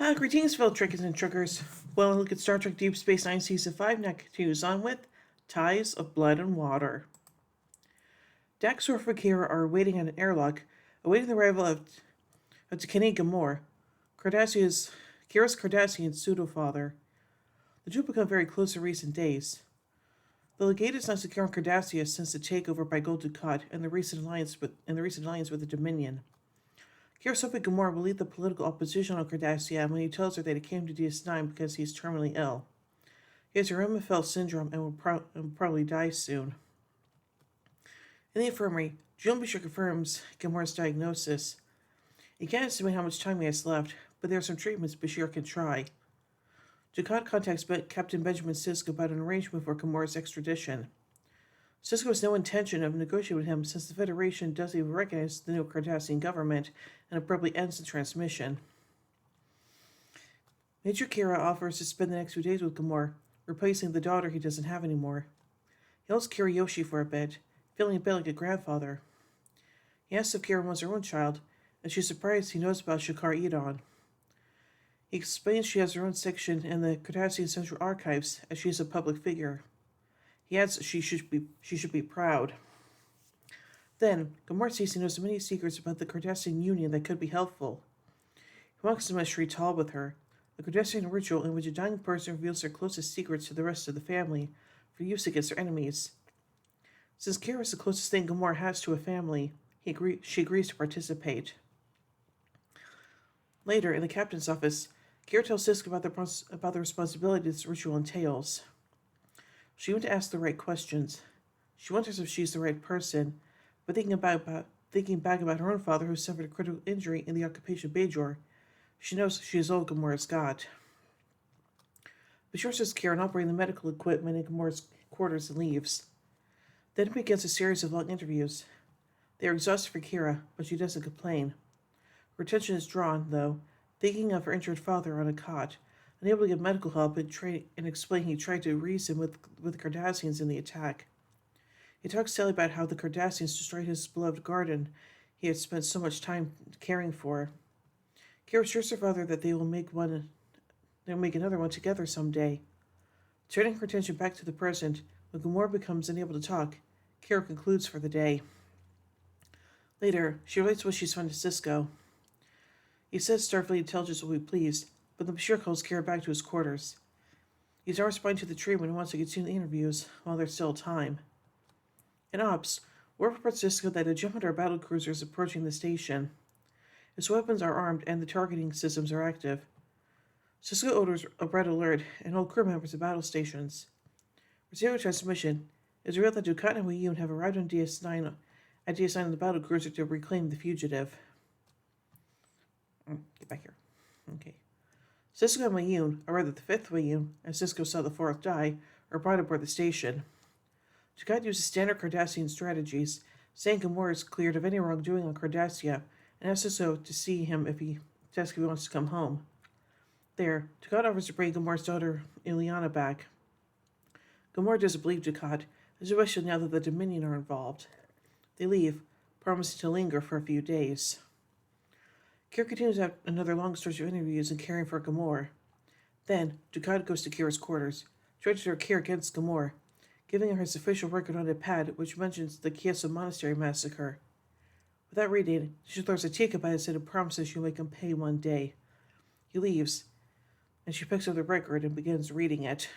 Greetings, fellow Trekkers and Truckers. Well, look at Star Trek Deep Space Nine Season 5 now continues on with Ties of Blood and Water. Dax, Worf, and Kira are waiting at an airlock, awaiting the arrival of Tekene Gamor, Kira's Cardassian pseudo-father. The two become very close in recent days. The legate is not secure on Cardassia since the takeover by Gul Dukat and the recent alliance with the Dominion. Kira's hoping Gamora will lead the political opposition on Cardassia when he tells her that he came to DS9 because he is terminally ill. He has Ramaphosa syndrome and will probably die soon. In the infirmary, Julian Bashir confirms Gamora's diagnosis. He can't estimate how much time he has left, but there are some treatments Bashir can try. Dukat contacts Captain Benjamin Sisko about an arrangement for Gamora's extradition. Sisko has no intention of negotiating with him since the Federation doesn't even recognize the new Cardassian government and abruptly ends the transmission. Major Kira offers to spend the next few days with Gamora, replacing the daughter he doesn't have anymore. He holds Kiriyoshi for a bit, feeling a bit like a grandfather. He asks if Kira wants her own child, and she's surprised he knows about Shakar Edon. He explains she has her own section in the Cardassian Central Archives, as she is a public figure. He adds that she should be proud. Then, Gamora sees he knows many secrets about the Cardassian Union that could be helpful. He walks to Meshri Tal with her, a Cardassian ritual in which a dying person reveals their closest secrets to the rest of the family for use against their enemies. Since Kira is the closest thing Gamora has to a family, she agrees to participate. Later, in the captain's office, Kira tells Sisko about the responsibility this ritual entails. She wants to ask the right questions. She wonders if she's the right person, but thinking back about her own father who suffered a critical injury in the occupation of Bajor, she knows she is all Gamora's god. Bashir says Kira not bring the medical equipment in Gamora's quarters and leaves. Then it begins a series of long interviews. They are exhausted for Kira, but she doesn't complain. Her attention is drawn, though, thinking of her injured father on a cot, unable to get medical help and explain he tried to reason with the Cardassians in the attack. He talks Sally about how the Cardassians destroyed his beloved garden he had spent so much time caring for. Kira assures her father that they'll make another one together someday. Turning her attention back to the present, when Gamora becomes unable to talk, Kira concludes for the day. Later, she relates what she's found to Sisko. He says Starfleet intelligence will be pleased, but the Bashir calls Kira back to his quarters. He's not responding to the treatment and wants to continue the interviews while there's still time. In Ops, Worf reports to Sisko that a Jem'Hadar battle cruiser is approaching the station. Its weapons are armed and the targeting systems are active. Sisko orders a red alert and all crew members at battle stations. For zero transmission, it's revealed that Dukat and Weyoun have arrived on DS9 on the battle cruiser to reclaim the fugitive. Get back here. Okay. Sisko and Weyoun, or rather the fifth Weyoun, as Sisko saw the fourth die, are brought aboard the station. Dukat uses standard Cardassian strategies, saying Gamora is cleared of any wrongdoing on Cardassia, and asks Sisko to see him if he wants to come home. There, Dukat offers to bring Gamora's daughter Illyana back. Gamora doesn't believe Dukat, especially now that the Dominion are involved. They leave, promising to linger for a few days. Kira continues out another long stretch of interviews and caring for Gamora. Then, Dukat goes to Kira's quarters, trying to turn Kira against Gamora, giving her his official record on a pad which mentions the Kieso Monastery massacre. Without reading, she throws a teacup at his head and promises she'll make him pay one day. He leaves, and she picks up the record and begins reading it.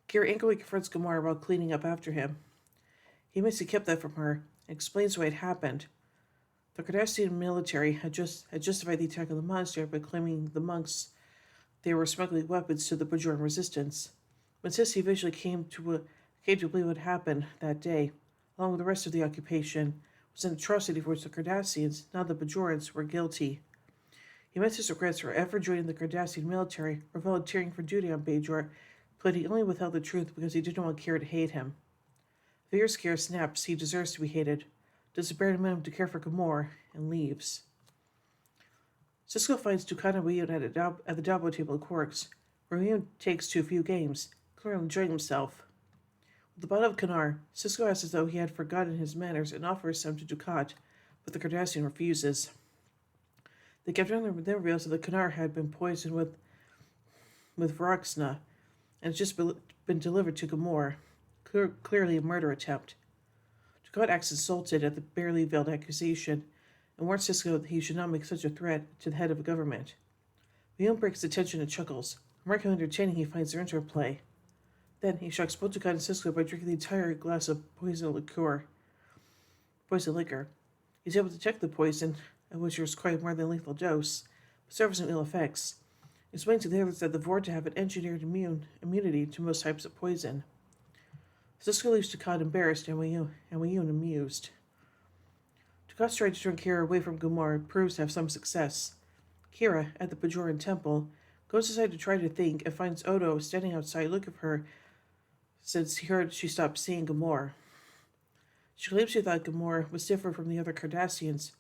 Kira angrily confronts Gamora while cleaning up after him. He admits he kept that from her and explains why it happened. The Cardassian military had justified the attack on the monastery by claiming the monks they were smuggling weapons to the Bajoran resistance. When Sissy eventually came to believe what happened that day, along with the rest of the occupation, was an atrocity for which the Cardassians, not the Bajorans, were guilty. He meant his regrets for ever joining the Cardassian military or volunteering for duty on Bajor, but he only withheld the truth because he didn't want Kira to hate him. Fierce Kira snaps he deserves to be hated, does a bare minimum to care for Gamora, and leaves. Sisko finds Dukat and Weyoun at the Dabo table at Quarks, where Weyoun takes to a few games, clearly enjoying himself. With the bottle of Kanar, Sisko asks as though he had forgotten his manners and offers some to Dukat, but the Cardassian refuses. The captain then reveals that the Kanar had been poisoned with Varoxna and had just been delivered to Gamor, clearly a murder attempt. Dukat acts insulted at the barely veiled accusation and warns Cisco that he should not make such a threat to the head of a government. Leon breaks the tension and chuckles. Marco entertaining, he finds their interplay. Then he shocks both Dukat and Cisco by drinking the entire glass of poison liquor. He's able to detect the poison, which was quite more than lethal dose, but suffers some ill effects. He explains to the others that the Vorta have an engineered immunity to most types of poison. Cisco leaves Dukat embarrassed and Wayun amused. Dukat's trying to turn Kira away from Gamor proves to have some success. Kira, at the Bajoran temple, goes aside to try to think and finds Odo standing outside looking for her since he heard she stopped seeing Gamor. She claims she thought Gamor was different from the other Cardassians,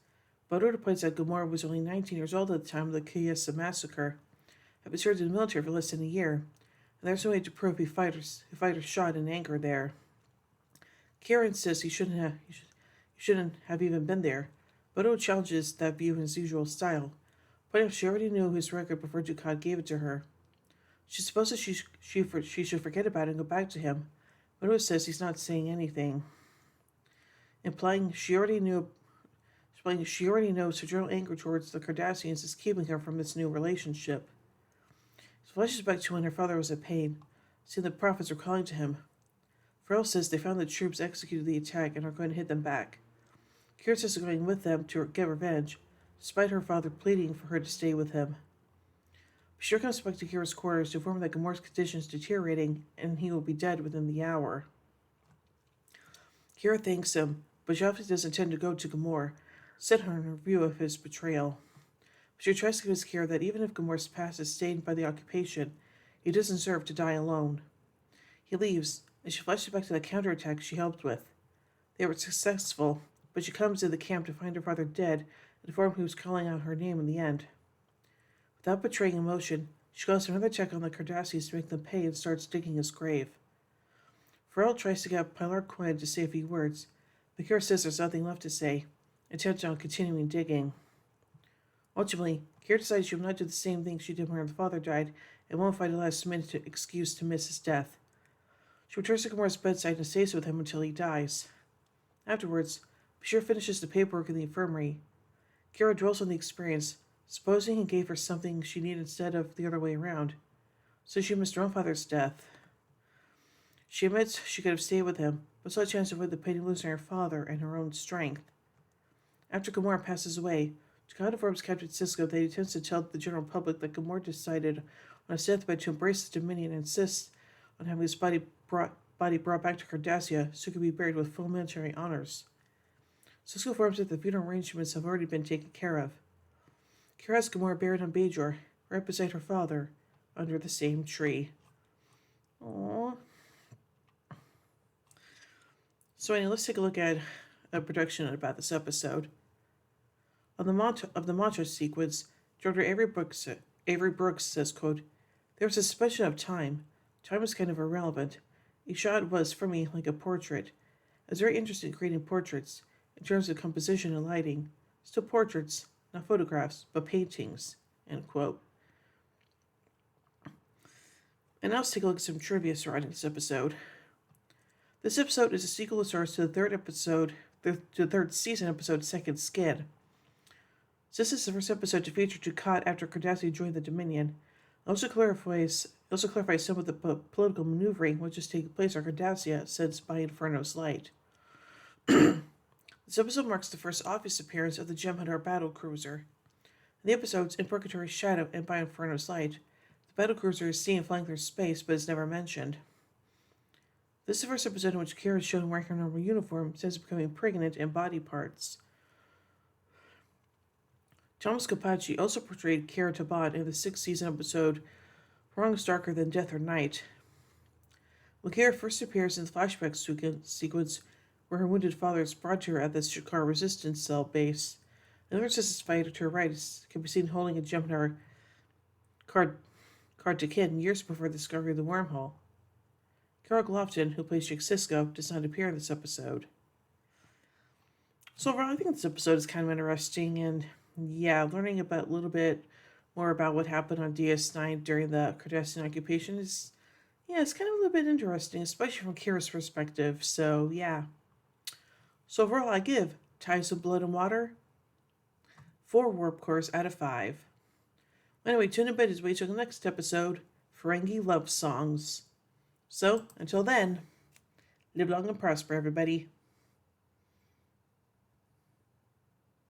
but Odo points out Gamor was only 19 years old at the time of the Kiyasa massacre, had been served in the military for less than a year, and there's no way to prove he fighters shot in anger there. Kira insists he shouldn't have even been there, but Odo challenges that view in his usual style, pointing out she already knew his record before Dukat gave it to her. She supposes she should forget about it and go back to him, but Odo says he's not saying anything, implying she already knows her general anger towards the Cardassians is keeping her from this new relationship. It flashes back to when her father was in pain, seeing the prophets were calling to him. Farrell says they found the troops executed the attack and are going to hit them back. Kira says they're going with them to get revenge, despite her father pleading for her to stay with him. Bashir comes back to Kira's quarters to inform that Gamor's condition is deteriorating and he will be dead within the hour. Kira thanks him, but she obviously doesn't intend to go to Gamor, set her in her view of his betrayal. Bashir tries to convince Kira that even if Gamor's past is stained by the occupation, he doesn't deserve to die alone. He leaves, and she flashes back to the counterattack she helped with. They were successful, but she comes to the camp to find her father dead and inform he was calling out her name in the end. Without betraying emotion, she calls for another check on the Cardassians to make them pay and starts digging his grave. Farrell tries to get Pilar Quinn to say a few words, but Kira says there's nothing left to say, intent on continuing digging. Ultimately, Kira decides she will not do the same thing she did when her father died and won't find a last-minute excuse to miss his death. She returns to Gamor's bedside and stays with him until he dies. Afterwards, Bashir finishes the paperwork in the infirmary. Kira dwells on the experience, supposing he gave her something she needed instead of the other way around. So she missed her own father's death. She admits she could have stayed with him, but saw a chance to avoid the pain of losing her father and her own strength. After Gamor passes away, Dukat informs Captain Cisco that he intends to tell the general public that Gamor decided on his deathbed to embrace the Dominion and insists on having his body brought back to Cardassia so he could be buried with full military honors. Cisco informs that the funeral arrangements have already been taken care of. Kira has Gamor buried on Bajor, right beside her father, under the same tree. Aww. So anyway, let's take a look at a production about this episode. On the montage sequence, Director Avery Brooks says, quote, "There was a suspension of time. Time was kind of irrelevant. Each shot was, for me, like a portrait. I was very interested in creating portraits, in terms of composition and lighting. Still portraits, not photographs, but paintings," end quote. And now let's take a look at some trivia surrounding this episode. This episode is a sequel of sorts to the third season episode, Second Skin. This is the first episode to feature Dukat after Cardassia joined the Dominion. It also clarifies some of the political maneuvering which has taken place on Cardassia since By Inferno's Light. This episode marks the first obvious appearance of the Jem'Hadar battlecruiser. In the episodes In Purgatory's Shadow and By Inferno's Light, the battlecruiser is seen flying through space but is never mentioned. This is the first episode in which Kira is shown wearing her normal uniform since becoming pregnant in body parts. Thomas Capacci also portrayed Kira Tabad in the sixth season episode Wrong is Darker Than Death or Night. When Kira first appears in the flashback sequence where her wounded father is brought to her at the Shakar resistance cell base, another resistance fighter to her right can be seen holding a Jem'Hadar card to Kin years before the discovery of the wormhole. Carol Glofton, who plays Jake Sisko, does not appear in this episode. So overall, I think this episode is kind of interesting, and Yeah, learning about a little bit more about what happened on DS9 during the Cardassian occupation is, yeah, it's kind of a little bit interesting, especially from Kira's perspective. So, yeah. So, overall, I give Ties of Blood and Water 4 warp cores out of 5. Anyway, tune in as we wait till the next episode, Ferengi Love Songs. So, until then, live long and prosper, everybody.